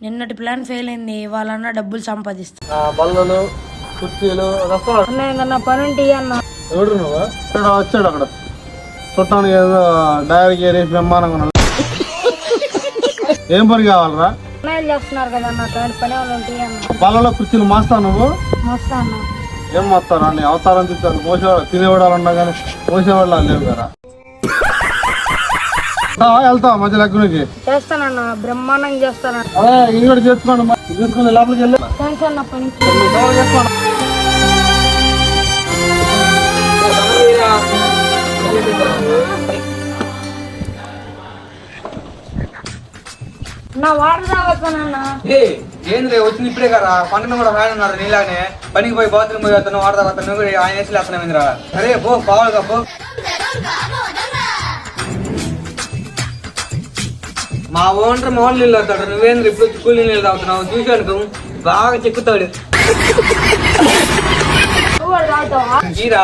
నిన్నటి plan fail అయింది, వాళ్ళన్న డబ్బులు సంపాదిస్తా. బల్లలు కుర్చీలు పనుంటి అన్న. ఎవడు నువ్వు ఇక్కడ వచ్చాడు అక్కడ చుట్టానికి ఏదో డైరీకి ఏరేసి బ్రహ్మాండంగా ఉన్నాడు. ఏం పని కావాలరా? చేస్తున్నారు కదా అన్న, పని వాళ్ళు ఉంటాయి అన్న. బల్లలో కుర్చీలు మాస్తా నువ్వు? మోస్తా అన్న. ఏం మోస్తారా? నీ అవతారం తిట్టారు. మోసేవాడు తినేవాడాలు ఉన్నా కానీ మోసేవాళ్ళు లేవు కదా. వెళ్తావా మధ్య లగ్గునికి? చేస్తానన్న, బ్రహ్మాండంగా చేస్తానన్న. అదే ఇంకోటి చేసుకోండి, తీసుకుని లోపలికి వెళ్ళి పని చేసుకోండి. నా వాటర్ తాగుతానన్నా. ఏంద్రే వచ్చింది ఇప్పుడే కదా, పంటను కూడా ఫ్యాన్ ఉన్నారు నీలానే. పనికి పోయి బాత్రూమ్ పోయి వస్తాను, వాటర్ తాగుతాను, నువ్వు కూడా ఆయన వేసి లేస్తున్నావు. సరే పో, కావాలిగా పో. మా ఓనర్ మామూలు నీళ్ళు తాగుతాడు, నువ్వేంద్ర ఇప్పుడు కూలి నీళ్ళు తాగుతున్నావు? చూశాను బాగా చెక్కుతాడు. ఈరా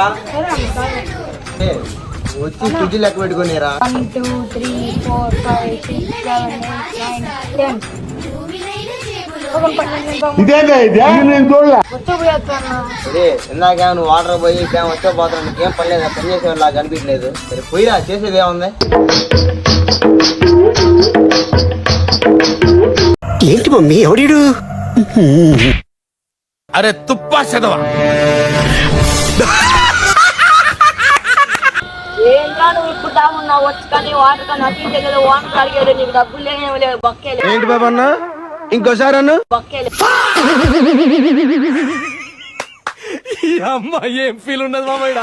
వచ్చి ఫ్రిడ్జ్ లెక్క పెట్టుకునేరా. 1 2 3 4 5 6 7 8 9 10. ఇందాక నువ్వు వాటర్ పోయి వచ్చే పోతాను, నీకేం పని లేదు, పని చేసేవాళ్ళ కనిపించలేదు. సరే పోయిరా, చేసేది ఏముంది? ఏంటి మమ్మీ ఎవడీడు? అరే తుప్పా చదవా. ఏంటా నువ్వు ఇప్పుడు దాగున్నావు? వచ్చి కానీ వాటర్ కానీ అతి దగ్గర వాటర్ అడిగాడు, నీకు డబ్బులు లేవు, బొక్కేలే. ఏంటి బాబా అన్న, ఇంకోసారి అన్న బొక్కేలే. ఈ అమ్మ ఏం ఫీల్ ఉండదు మామయ్య.